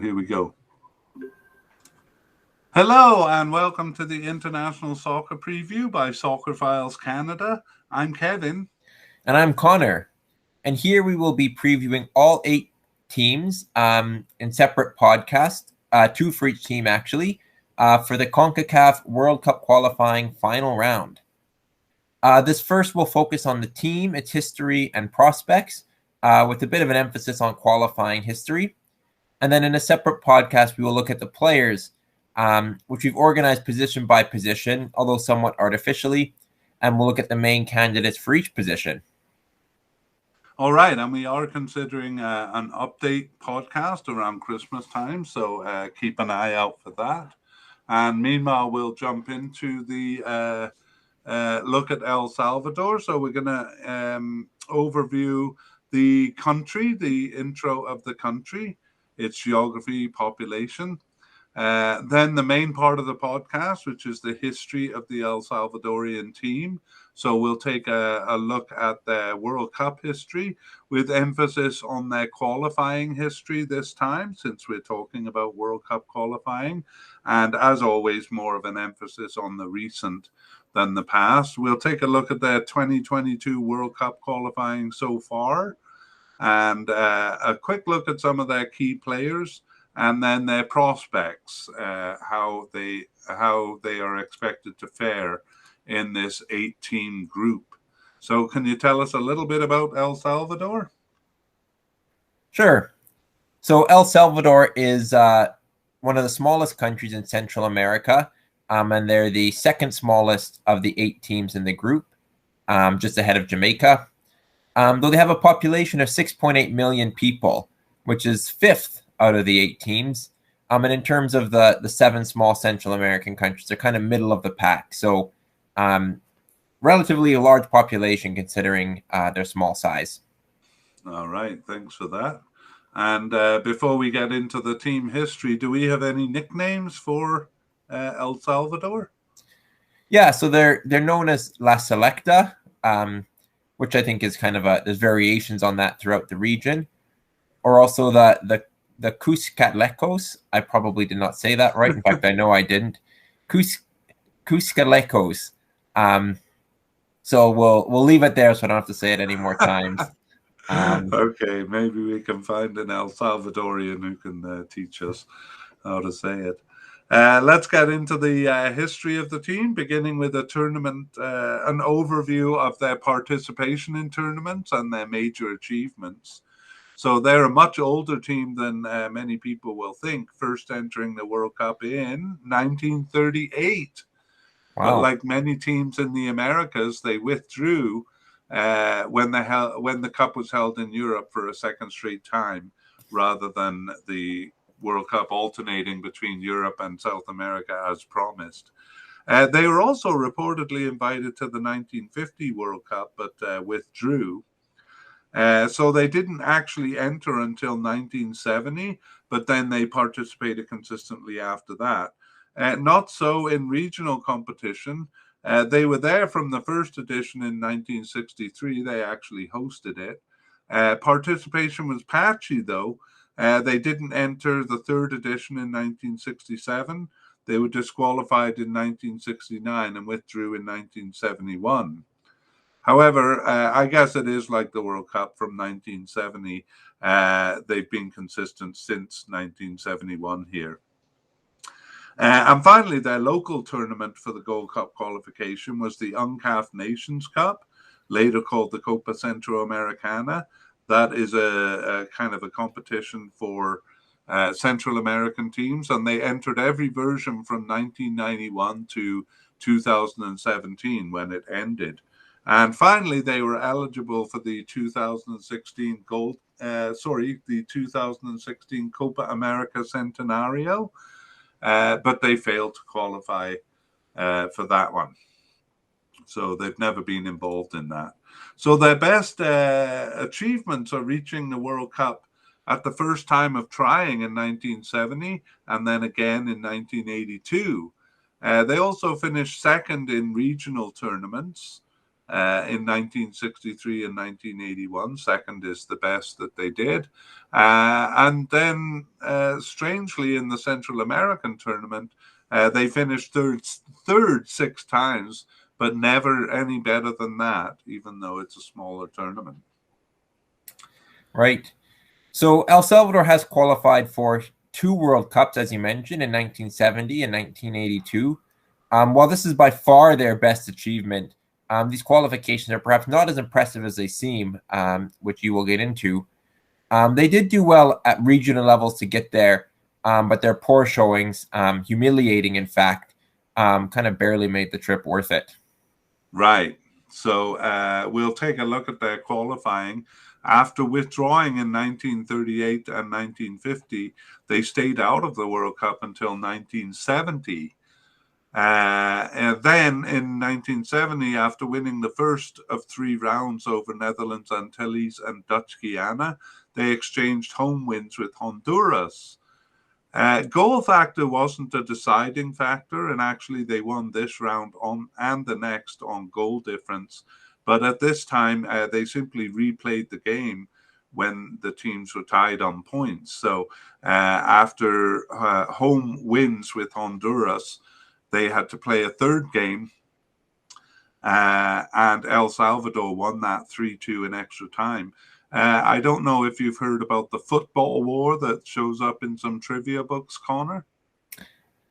here we go. Hello and welcome to the International Soccer Preview by Soccer Files Canada. I'm Kevin. And I'm Connor. And here we will be previewing all 8 teams in separate podcasts, 2 for each team actually, for the CONCACAF World Cup qualifying final round. This first will focus on the team, its history, and prospects, with a bit of an emphasis on qualifying history. And then in a separate podcast, we will look at the players, which we've organized position by position, although somewhat artificially, and we'll look at the main candidates for each position. All right, and we are considering an update podcast around Christmas time, so keep an eye out for that. And meanwhile, we'll jump into the look at El Salvador. So we're going to overview the country, the intro of the country, its geography, population. Then the main part of the podcast, which is the history of the El Salvadorian team. So we'll take a look at the World Cup history with emphasis on their qualifying history this time, since we're talking about World Cup qualifying. And as always, more of an emphasis on the recent than the past. We'll take a look at the 2022 World Cup qualifying so far and a quick look at some of their key players and then their prospects, how they are expected to fare in this 8-team group. So can you tell us a little bit about El Salvador? Sure. So El Salvador is one of the smallest countries in Central America, and they're the second smallest of the 8 teams in the group, just ahead of Jamaica. Though they have a population of 6.8 million people, which is 5th out of the 8 teams. And in terms of the 7 small Central American countries, they're kind of middle of the pack. So relatively a large population considering their small size. All right, thanks for that. And before we get into the team history, do we have any nicknames for El Salvador? Yeah, so they're known as La Selecta, which I think is kind of there's variations on that throughout the region, or also the Cuscatlecos. I probably did not say that right. In fact, I know I didn't. Cuscatlecos. So we'll leave it there so I don't have to say it any more times. Okay, maybe we can find an El Salvadorian who can teach us how to say it. Let's get into the history of the team, beginning with a tournament, an overview of their participation in tournaments and their major achievements. So they're a much older team than many people will think, first entering the World Cup in 1938. Wow. But like many teams in the Americas, they withdrew when the Cup was held in Europe for a second straight time, rather than the World Cup alternating between Europe and South America as promised. They were also reportedly invited to the 1950 World Cup, but withdrew. So they didn't actually enter until 1970, but then they participated consistently after that. Not so in regional competition. They were there from the first edition in 1963. They actually hosted it. Participation was patchy, though. They didn't enter the third edition in 1967. They were disqualified in 1969 and withdrew in 1971. However, I guess it is like the World Cup from 1970. They've been consistent since 1971 here. And finally, their local tournament for the Gold Cup qualification was the UNCAF Nations Cup, later called the Copa Centroamericana. That is a kind of a competition for Central American teams, and they entered every version from 1991 to 2017 when it ended. And finally, they were eligible for the 2016 the 2016 Copa America Centenario, but they failed to qualify for that one. So they've never been involved in that. So their best achievements are reaching the World Cup at the first time of trying in 1970 and then again in 1982. They also finished second in regional tournaments. in 1963 and 1981. Second is the best that they did. And then, strangely, in the Central American tournament, they finished third 6 times, but never any better than that, even though it's a smaller tournament. Right. So El Salvador has qualified for 2 World Cups, as you mentioned, in 1970 and 1982. While this is by far their best achievement, these qualifications are perhaps not as impressive as they seem, which you will get into. They did do well at regional levels to get there, but their poor showings, humiliating in fact, kind of barely made the trip worth it. Right. So we'll take a look at their qualifying. After withdrawing in 1938 and 1950, they stayed out of the World Cup until 1970. And then in 1970, after winning the first of 3 rounds over Netherlands Antilles and Dutch Guiana, they exchanged home wins with Honduras. Goal factor wasn't a deciding factor, and actually they won this round on and the next on goal difference. But at this time, they simply replayed the game when the teams were tied on points. So after home wins with Honduras, they had to play a third game, and El Salvador won that 3-2 in extra time. I don't know if you've heard about the football war that shows up in some trivia books, Connor.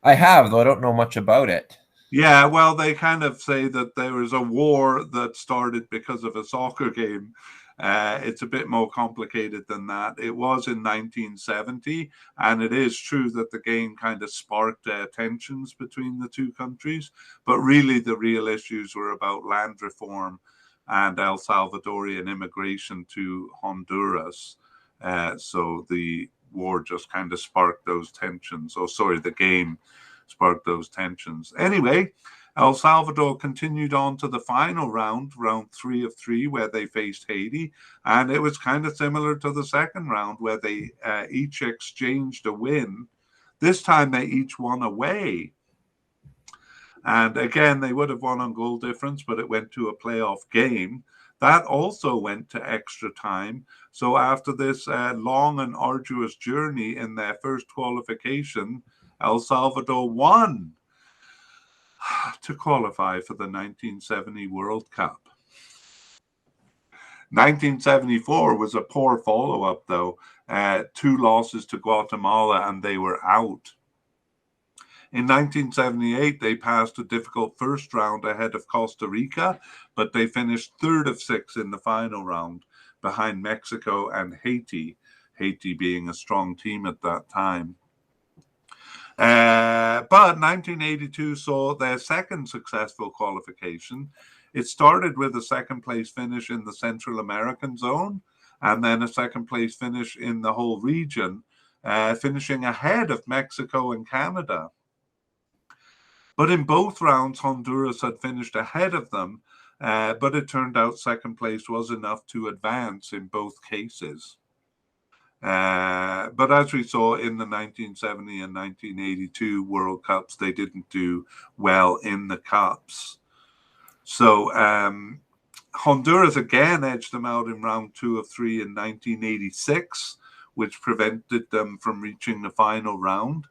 I have, though I don't know much about it. Yeah, well, they kind of say that there was a war that started because of a soccer game. It's a bit more complicated than that. It was in 1970, and it is true that the game kind of sparked tensions between the two countries. But really, the real issues were about land reform and El Salvadorian immigration to Honduras. So the war just kind of sparked those tensions. Oh, sorry, the game sparked those tensions. Anyway, El Salvador continued on to the final round 3 of 3, where they faced Haiti. And it was kind of similar to the second round, where they each exchanged a win. This time they each won away. And again, they would have won on goal difference, but it went to a playoff game. That also went to extra time. So after this long and arduous journey in their first qualification, El Salvador won to qualify for the 1970 World Cup. 1974 was a poor follow-up, though. 2 losses to Guatemala, and they were out. In 1978, they passed a difficult first round ahead of Costa Rica, but they finished 3rd of 6 in the final round, behind Mexico and Haiti, Haiti being a strong team at that time. But 1982 saw their second successful qualification. It started with a second-place finish in the Central American zone, and then a second-place finish in the whole region, finishing ahead of Mexico and Canada. But in both rounds, Honduras had finished ahead of them, but it turned out second place was enough to advance in both cases. But as we saw in the 1970 and 1982 World Cups, they didn't do well in the Cups. So Honduras again edged them out in round 2 of 3 in 1986, which prevented them from reaching the final round.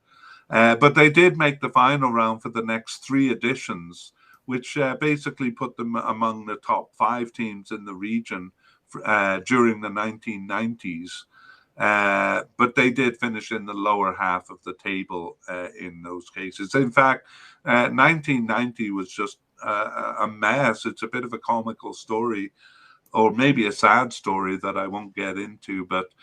But they did make the final round for the next 3 editions, which basically put them among the top 5 teams in the region during the 1990s. But they did finish in the lower half of the table in those cases. In fact, 1990 was just a mess. It's a bit of a comical story, or maybe a sad story that I won't get into, but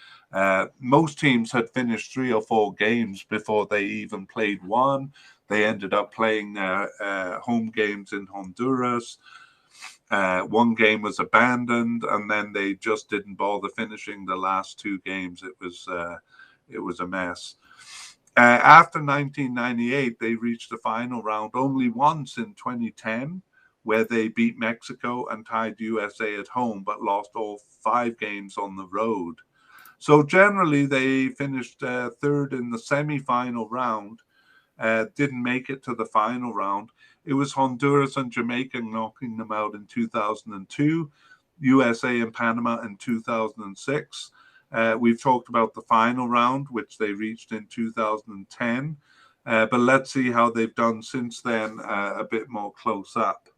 most teams had finished 3 or 4 games before they even played one. They ended up playing home games in Honduras. One game was abandoned, and then they just didn't bother finishing the last 2 games. It was a mess. After 1998, they reached the final round only once in 2010, where they beat Mexico and tied USA at home, but lost all 5 games on the road. So generally, they finished 3rd in the semi-final round, didn't make it to the final round. it was Honduras and Jamaica knocking them out in 2002, USA and Panama in 2006. We've talked about the final round, which they reached in 2010. But let's see how they've done since then, a bit more close up.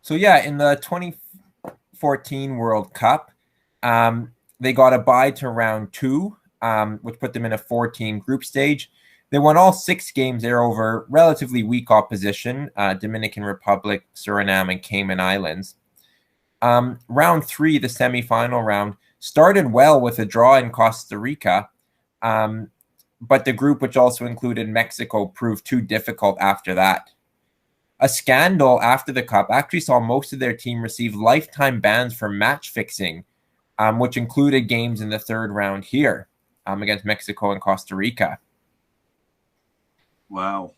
So yeah, in the 2014 World Cup, they got a bye to round 2, which put them in a 4-team group stage. They won all 6 games there over relatively weak opposition, Dominican Republic, Suriname, and Cayman Islands. Round 3, the semifinal round, started well with a draw in Costa Rica, but the group, which also included Mexico, proved too difficult after that. A scandal after the Cup actually saw most of their team receive lifetime bans for match fixing, which included games in the 3rd round here against Mexico and Costa Rica. Wow.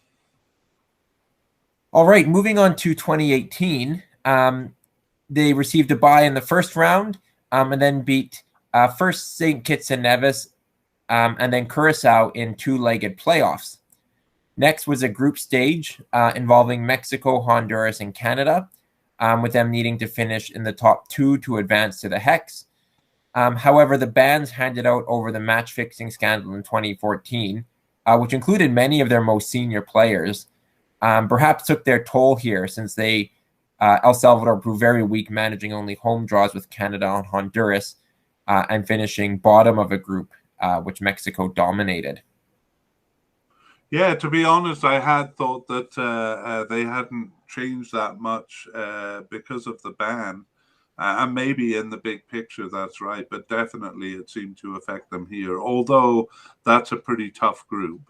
All right, moving on to 2018. They received a bye in the 1st round and then beat first St. Kitts and Nevis and then Curacao in 2-legged playoffs. Next was a group stage involving Mexico, Honduras, and Canada, with them needing to finish in the top 2 to advance to the Hex. However, the bans handed out over the match-fixing scandal in 2014, which included many of their most senior players, perhaps took their toll here since El Salvador proved very weak, managing only home draws with Canada and Honduras, and finishing bottom of a group, which Mexico dominated. Yeah, to be honest, I had thought that they hadn't changed that much because of the ban. And maybe in the big picture, that's right. But definitely it seemed to affect them here, although that's a pretty tough group.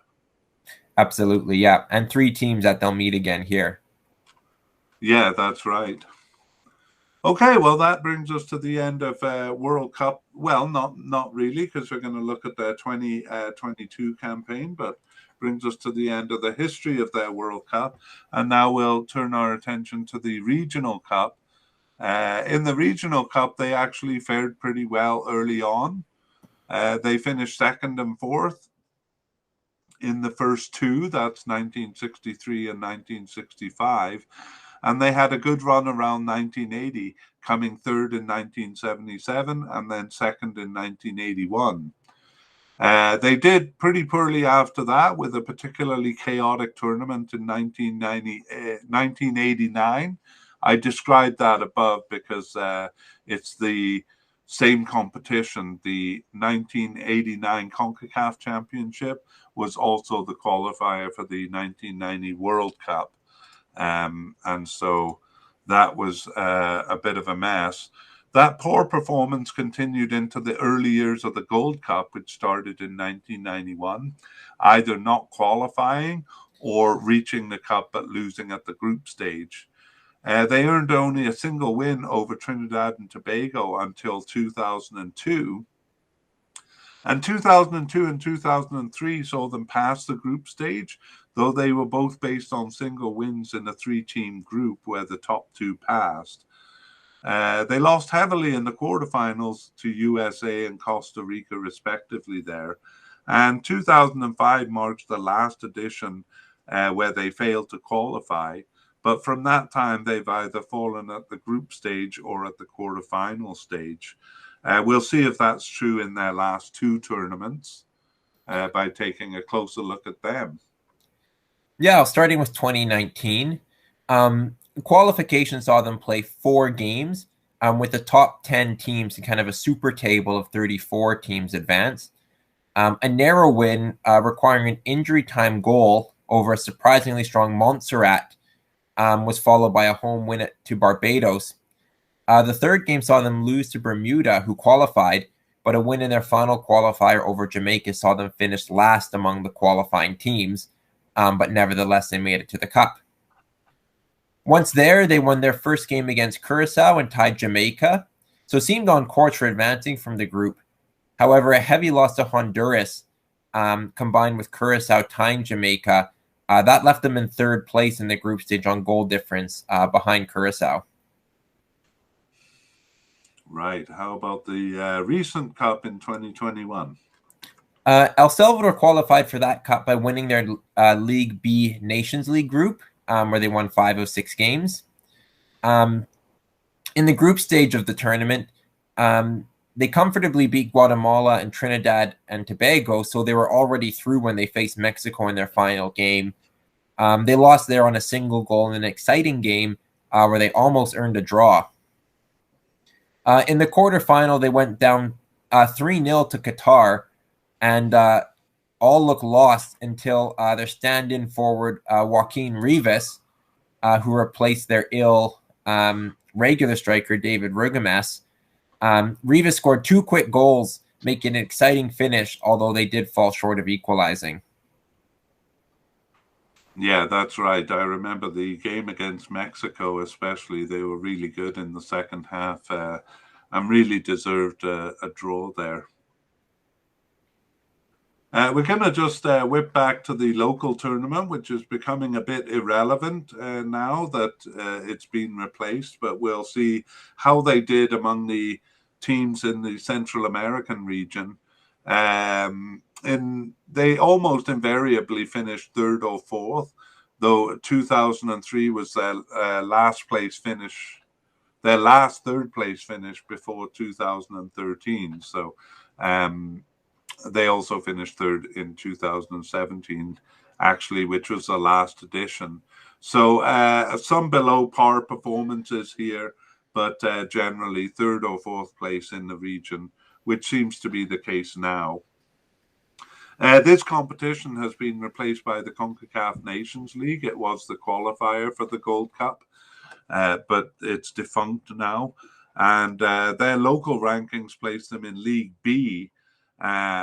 Absolutely, yeah. And 3 teams that they'll meet again here. Yeah, that's right. Okay, well, that brings us to the end of World Cup. Well, not really, because we're going to look at the 2022 campaign, but brings us to the end of the history of their World Cup. And now we'll turn our attention to the Regional Cup. In the Regional Cup, they actually fared pretty well early on. They finished 2nd and 4th in the first 2, that's 1963 and 1965. And they had a good run around 1980, coming 3rd in 1977 and then 2nd in 1981. They did pretty poorly after that, with a particularly chaotic tournament in 1989. I described that above because it's the same competition. The 1989 CONCACAF Championship was also the qualifier for the 1990 World Cup. And so that was a bit of a mess. That poor performance continued into the early years of the Gold Cup, which started in 1991, either not qualifying or reaching the cup but losing at the group stage. They earned only a single win over Trinidad and Tobago until 2002. And 2002 and 2003 saw them pass the group stage, though they were both based on single wins in a 3-team group where the top 2 passed. They lost heavily in the quarterfinals to USA and Costa Rica, respectively, there. And 2005 marks the last edition where they failed to qualify. But from that time, they've either fallen at the group stage or at the quarterfinal stage. We'll see if that's true in their last 2 tournaments by taking a closer look at them. Yeah, starting with 2019. Qualification saw them play 4 games with the top 10 teams in kind of a super table of 34 teams advance. A narrow win requiring an injury time goal over a surprisingly strong Montserrat was followed by a home win to Barbados. The 3rd game saw them lose to Bermuda, who qualified, but a win in their final qualifier over Jamaica saw them finish last among the qualifying teams, but nevertheless they made it to the Cup. Once there, they won their first game against Curacao and tied Jamaica, so seemed on course for advancing from the group. However, a heavy loss to Honduras, combined with Curacao tying Jamaica, that left them in 3rd place in the group stage on goal difference behind Curacao. Right. How about the recent Cup in 2021? El Salvador qualified for that cup by winning their League B Nations League group, where they won 5 of 6 games. In the group stage of the tournament, they comfortably beat Guatemala and Trinidad and Tobago, so they were already through when they faced Mexico in their final game. They lost there on a single goal in an exciting game where they almost earned a draw. In the quarterfinal, they went down 3-0 to Qatar, and all looked lost until their stand-in forward, Joaquin Rivas, who replaced their ill regular striker, David Rugemas. Rivas scored 2 quick goals, making an exciting finish, although they did fall short of equalizing. Yeah, that's right. I remember the game against Mexico, especially. They were really good in the second half and really deserved a draw there. We're going to just whip back to the local tournament, which is becoming a bit irrelevant now that it's been replaced, but we'll see how they did among the teams in the Central American region. They almost invariably finished 3rd or 4th, though 2003 was their last 3rd place finish before 2013. So they also finished 3rd in 2017, actually, which was the last edition. So some below par performances here, but generally 3rd or 4th place in the region, which seems to be the case now. This competition has been replaced by the CONCACAF Nations League. It was the qualifier for the Gold Cup, but it's defunct now. And their local rankings place them in League B,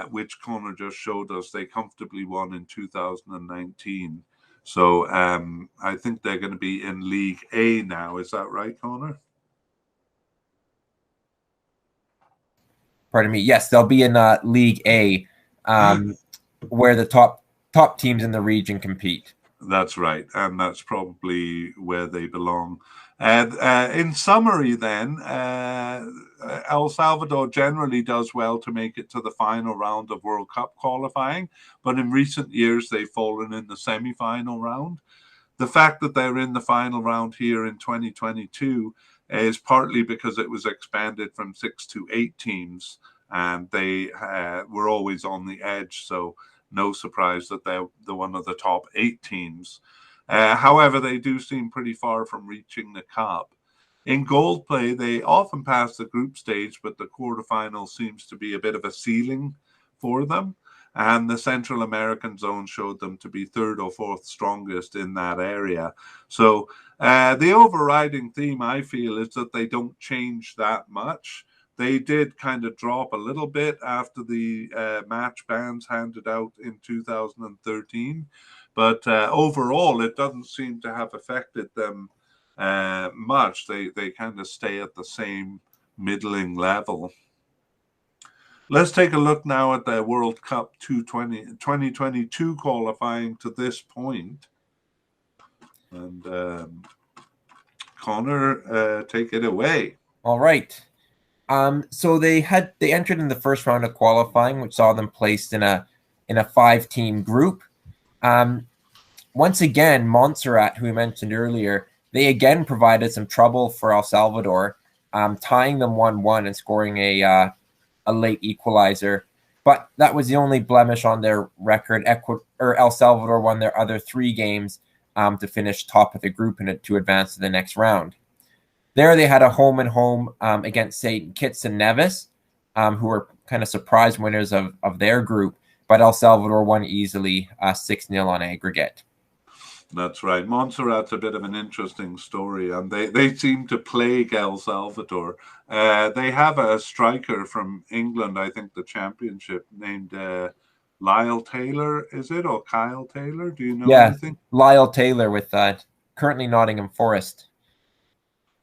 which Connor just showed us they comfortably won in 2019. So I think they're going to be in League A now. Is that right, Connor? Pardon me. Yes, they'll be in League A, where the top teams in the region compete. That's right, and that's probably where they belong. In summary, then, El Salvador generally does well to make it to the final round of World Cup qualifying, but in recent years they've fallen in the semi-final round. The fact that they're in the final round here in 2022 is partly because it was expanded from 6 to 8 teams, and they were always on the edge, so no surprise that they're one of the top 8 teams. However, they do seem pretty far from reaching the cup. In gold play, they often pass the group stage, but the quarterfinal seems to be a bit of a ceiling for them. And the Central American zone showed them to be 3rd or 4th strongest in that area. So the overriding theme, I feel, is that they don't change that much. They did kind of drop a little bit after the match bans handed out in 2013. But overall, it doesn't seem to have affected them much. They kind of stay at the same middling level. Let's take a look now at the World Cup 2022 qualifying to this point. And Connor, take it away. All right. So they entered in the first round of qualifying, which saw them placed in a 5-team group. Once again, Montserrat, who we mentioned earlier, they again provided some trouble for El Salvador, tying them 1-1 and scoring a late equalizer. But that was the only blemish on their record. El Salvador won their other 3 games to finish top of the group and to advance to the next round. There they had a home-and-home against St. Kitts and Nevis, who were kind of surprise winners of their group, but El Salvador won easily 6-0 on aggregate. That's right. Montserrat's a bit of an interesting story, and they seem to plague El Salvador. They have a striker from England, I think the championship, named Lyle Taylor, is it? Or Kyle Taylor? Do you know anything? Lyle Taylor with currently Nottingham Forest.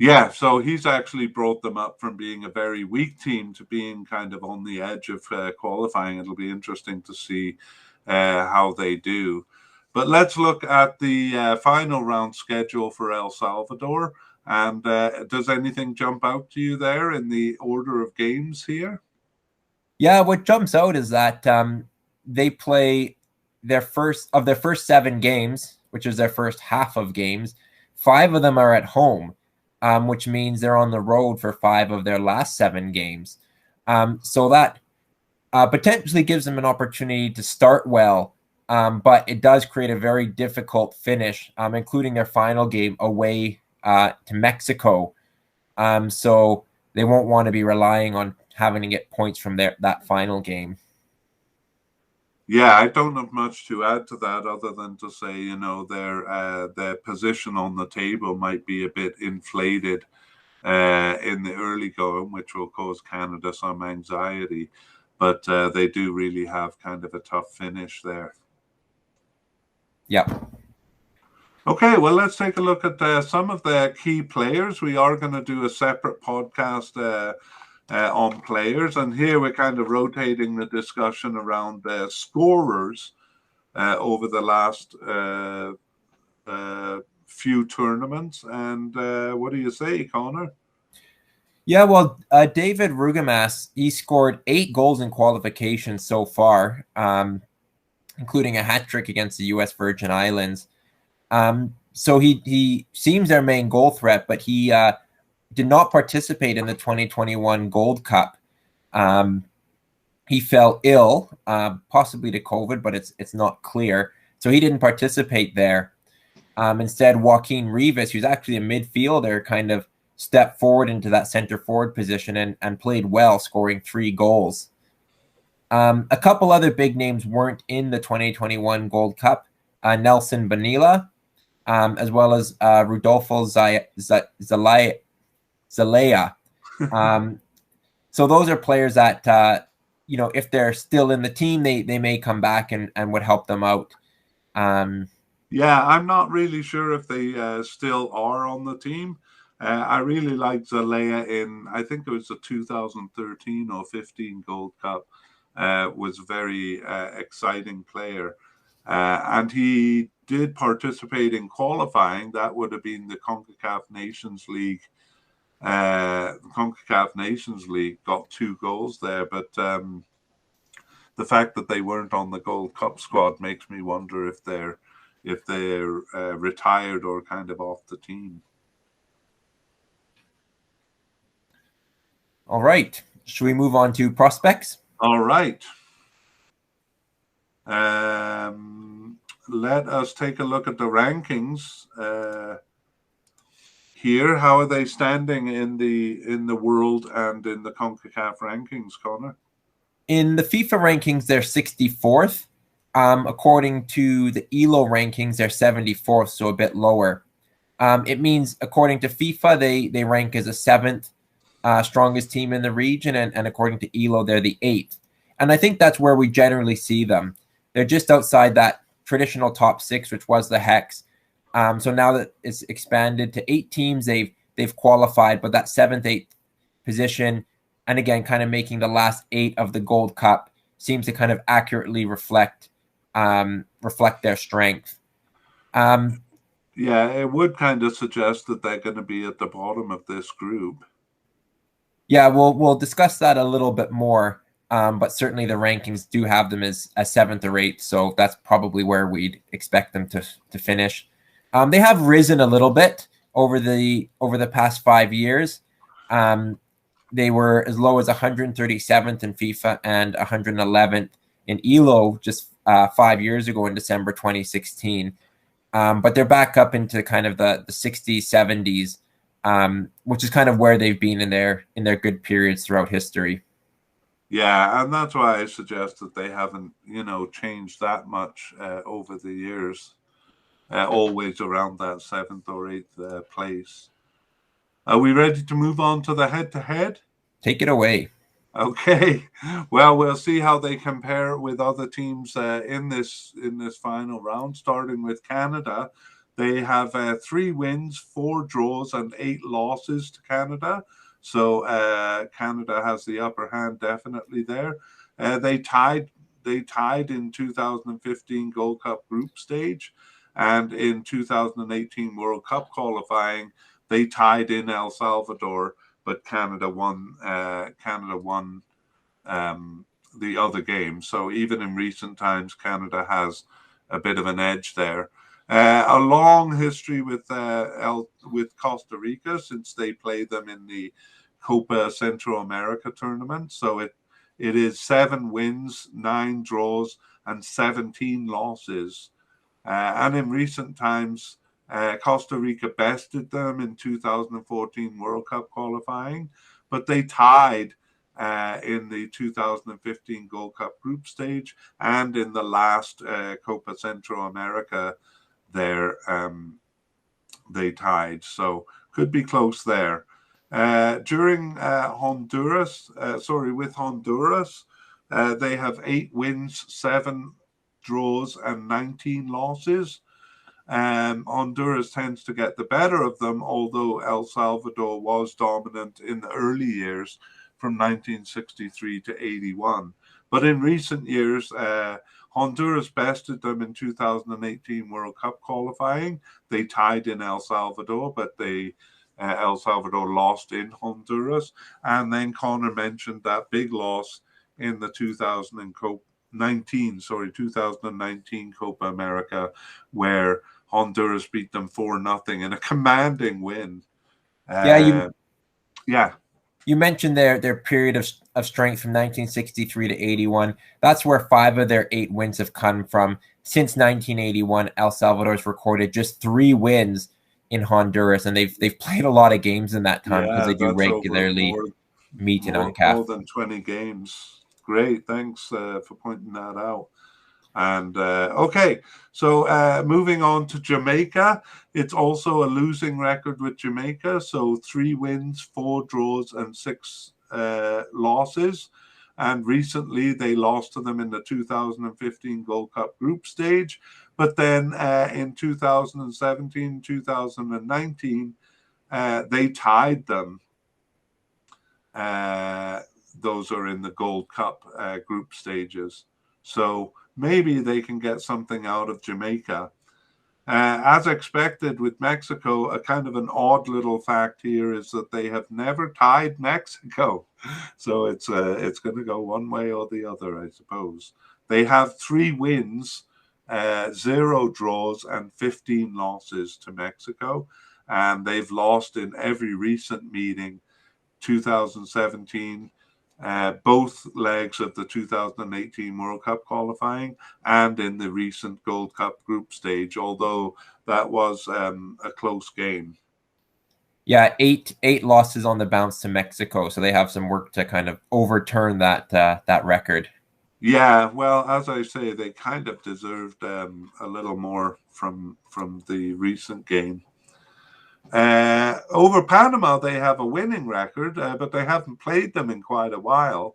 Yeah, so he's actually brought them up from being a very weak team to being kind of on the edge of qualifying. It'll be interesting to see how they do. But let's look at the final round schedule for El Salvador. And does anything jump out to you there in the order of games here? Yeah, what jumps out is that they play their first 7 games, which is their first half of games. 5 of them are at home, which means they're on the road for 5 of their last 7 games. So that potentially gives them an opportunity to start well, but it does create a very difficult finish, including their final game away to Mexico. So they won't want to be relying on having to get points from that final game. Yeah, I don't have much to add to that other than to say, their position on the table might be a bit inflated in the early going, which will cause Canada some anxiety. But they do really have kind of a tough finish there. Yep. Okay, well, let's take a look at some of the key players. We are going to do a separate podcast on players, and here we're kind of rotating the discussion around scorers over the last few tournaments. And what do you say, Connor? Yeah, well, David Rugemas, he scored 8 goals in qualification so far, including a hat trick against the U.S. Virgin Islands. So he seems their main goal threat, but he did not participate in the 2021 Gold Cup. He fell ill, possibly to COVID, but it's not clear. So he didn't participate there. Instead, Joaquin Rivas, who's actually a midfielder, kind of stepped forward into that center forward position and played well, scoring 3 goals. A couple other big names weren't in the 2021 Gold Cup. Nelson Bonilla, as well as Rodolfo Zelaya. So those are players that, if they're still in the team, they may come back and would help them out. Yeah, I'm not really sure if they still are on the team. I really liked Zelaya in, I think it was the 2013 or 15 Gold Cup. Was a very exciting player. And he did participate in qualifying. That would have been the CONCACAF Nations League. The CONCACAF Nations League got 2 goals there. But the fact that they weren't on the Gold Cup squad makes me wonder if they're retired or kind of off the team. All right. Should we move on to prospects? All right. Let us take a look at the rankings here. How are they standing in the world and in the CONCACAF rankings, Connor? In the FIFA rankings, they're 64th. According to the ELO rankings, they're 74th, so a bit lower. It means, according to FIFA, they rank as a 7th strongest team in the region, and according to ELO, they're the 8th. And I think that's where we generally see them. They're just outside that traditional top 6, which was the Hex. So now that it's expanded to 8 teams, they've qualified, but that 7th, 8th position, and again, kind of making the last 8 of the Gold Cup, seems to kind of accurately reflect their strength. Yeah, it would kind of suggest that they're going to be at the bottom of this group. Yeah, we'll discuss that a little bit more, but certainly the rankings do have them as a 7th or 8th, so that's probably where we'd expect them to finish. They have risen a little bit over the past 5 years. They were as low as 137th in FIFA and 111th in ELO just 5 years ago in December 2016. But they're back up into kind of the 60s, 70s, which is kind of where they've been in their good periods throughout history. Yeah, and that's why I suggest that they haven't, changed that much over the years. Always around that 7th or 8th place. Are we ready to move on to the head-to-head? Take it away. Okay. Well, we'll see how they compare with other teams in this final round. Starting with Canada, they have 3 wins, 4 draws, and 8 losses to Canada. So Canada has the upper hand definitely there. They tied in 2015 Gold Cup group stage, and in 2018 World Cup qualifying, they tied in El Salvador, but Canada won other games. So even in recent times, Canada has a bit of an edge there. A long history with Costa Rica, since they play them in the Copa Central America tournament. So it is 7 wins, 9 draws, and 17 losses. And in recent times, Costa Rica bested them in 2014 World Cup qualifying, but they tied in the 2015 Gold Cup group stage and in the last Copa Central America there, they tied. So could be close there. During with Honduras, they have 8 wins, 7 draws, and 19 losses. Honduras tends to get the better of them, although El Salvador was dominant in the early years from 1963 to 81. But in recent years, Honduras bested them in 2018 World Cup qualifying. They tied in El Salvador, but El Salvador lost in Honduras. And then Connor mentioned that big loss in the 2019 Copa America, where Honduras beat them 4-0 in a commanding win. You mentioned their period of strength from 1963 to 81. That's where 5 of their 8 wins have come from. Since 1981, El Salvador's recorded just 3 wins in Honduras, and they've played a lot of games in that time because they do regularly meet in UNCAF. More than 20 games. Great, thanks for pointing that out. And okay, so moving on to Jamaica, it's also a losing record with Jamaica. So 3 wins, 4 draws, and 6 losses. And recently they lost to them in the 2015 Gold Cup group stage. But then in 2017, 2019, they tied them. Those are in the Gold Cup group stages. So maybe they can get something out of Jamaica. As expected with Mexico, a kind of an odd little fact here is that they have never tied Mexico. So it's going to go one way or the other, I suppose. They have 3 wins, 0 draws, and 15 losses to Mexico. And they've lost in every recent meeting, 2017, both legs of the 2018 World Cup qualifying and in the recent Gold Cup group stage, although that was a close game. Yeah, 8 losses on the bounce to Mexico, so they have some work to kind of overturn that record. Yeah, well, as I say, they kind of deserved a little more from the recent game. Over Panama, they have a winning record, but they haven't played them in quite a while.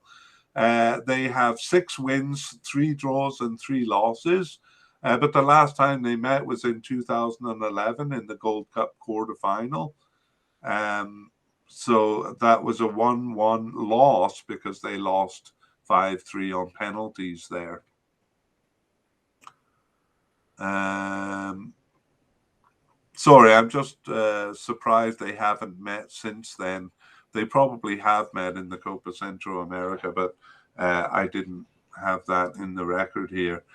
They have 6 wins, 3 draws, and 3 losses. But the last time they met was in 2011 in the Gold Cup quarterfinal. So that was a 1-1 loss because they lost 5-3 on penalties there. Sorry, I'm just surprised they haven't met since then. They probably have met in the Copa Central America, but I didn't have that in the record here.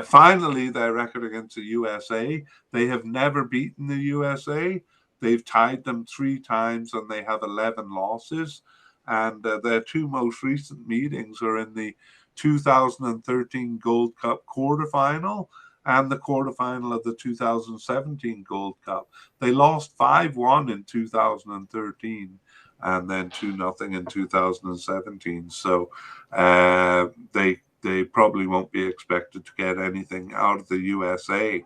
Finally, their record against the USA, they have never beaten the USA. They've tied them 3 times and they have 11 losses. And their 2 most recent meetings are in the 2013 Gold Cup quarterfinal and the quarterfinal of the 2017 Gold Cup. They lost 5-1 in 2013 and then 2-0 in 2017. So they probably won't be expected to get anything out of the USA.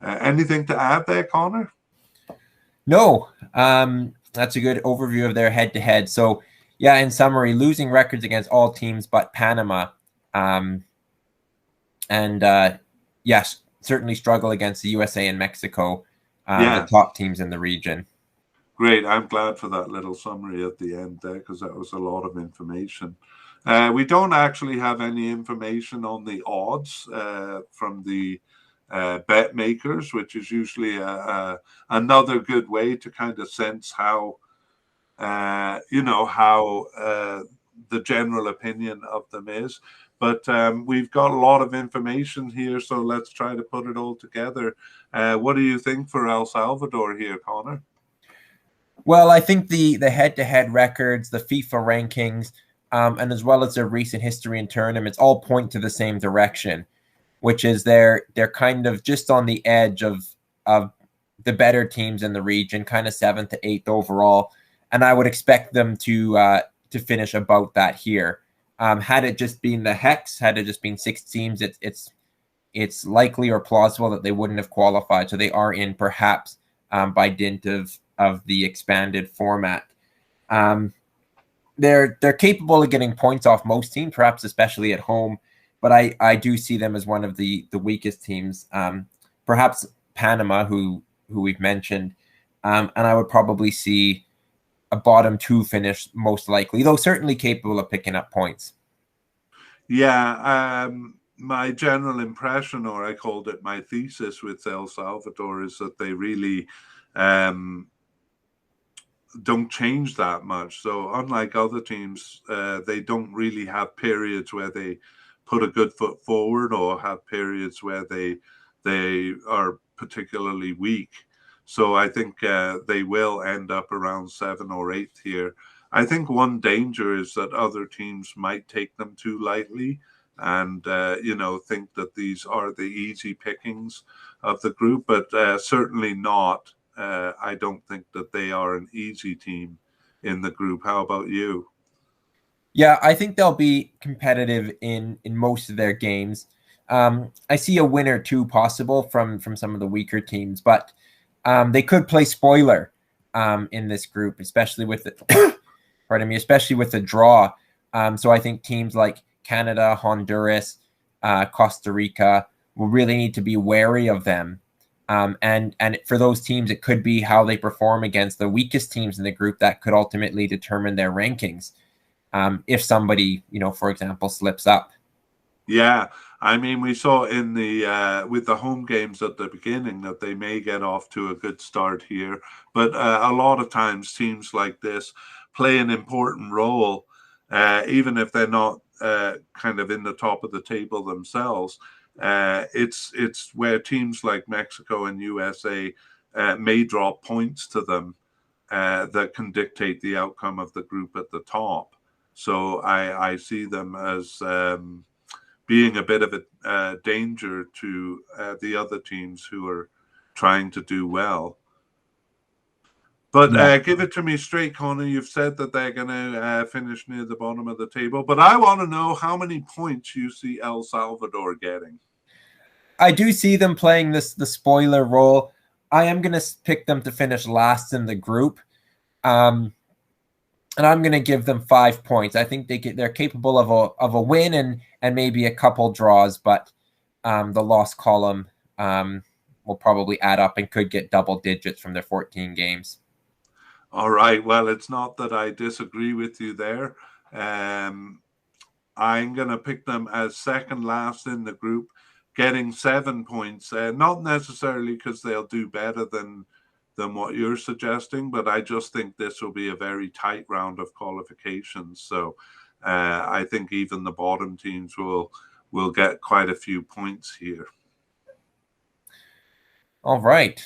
Anything to add there, Connor? No, that's a good overview of their head-to-head. So, yeah, in summary, losing records against all teams but Panama. Yes, certainly struggle against the USA and Mexico, the top teams in the region. Great. I'm glad for that little summary at the end there because that was a lot of information. We don't actually have any information on the odds from the bet makers, which is usually another good way to kind of sense how the general opinion of them is. But we've got a lot of information here, so let's try to put it all together. What do you think for El Salvador here, Connor? Well, I think the head-to-head records, the FIFA rankings, and as well as their recent history in tournaments all point to the same direction, which is they're kind of just on the edge of the better teams in the region, kind of 7th to 8th overall, and I would expect them to finish about that here. Had it just been the Hex, had it just been 6 teams, it's likely or plausible that they wouldn't have qualified. So they are in, perhaps by dint of the expanded format. They're capable of getting points off most teams, perhaps especially at home, but I do see them as one of the weakest teams. Perhaps Panama, who we've mentioned, and I would probably see a bottom 2 finish most likely, though certainly capable of picking up points. Yeah, my general impression, or I called it my thesis with El Salvador, is that they really don't change that much. So unlike other teams, they don't really have periods where they put a good foot forward or have periods where they are particularly weak. So I think they will end up around 7th or 8th here. I think one danger is that other teams might take them too lightly and, think that these are the easy pickings of the group, but certainly not. I don't think that they are an easy team in the group. How about you? Yeah, I think they'll be competitive in most of their games. I see a win or 2 possible from some of the weaker teams, but they could play spoiler in this group, especially with the especially with the draw. So I think teams like Canada, Honduras, Costa Rica will really need to be wary of them. And for those teams, it could be how they perform against the weakest teams in the group that could ultimately determine their rankings. If somebody, for example, slips up. Yeah, I mean, we saw in the with the home games at the beginning that they may get off to a good start here, but a lot of times teams like this play an important role, even if they're not kind of in the top of the table themselves. It's where teams like Mexico and USA may drop points to them that can dictate the outcome of the group at the top. So I see them as being a bit of a danger to the other teams who are trying to do well. But give it to me straight, Connor. You've said that they're going to finish near the bottom of the table, but I want to know how many points you see El Salvador getting. I do see them playing the spoiler role. I am going to pick them to finish last in the group. And I'm going to give them 5 points. I think they're capable of a win and maybe a couple draws, but the loss column will probably add up and could get double digits from their 14 games. All right. Well, it's not that I disagree with you there. I'm going to pick them as second last in the group, getting 7 points. Not necessarily because they'll do better than what you're suggesting, but I just think this will be a very tight round of qualifications. So I think even the bottom teams will get quite a few points here. All right.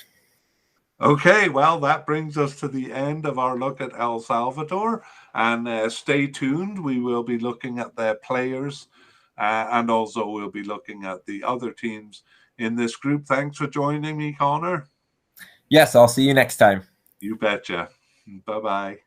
Okay, well, that brings us to the end of our look at El Salvador. And stay tuned. We will be looking at their players and also we'll be looking at the other teams in this group. Thanks for joining me, Connor. Yes, I'll see you next time. You betcha. Bye-bye.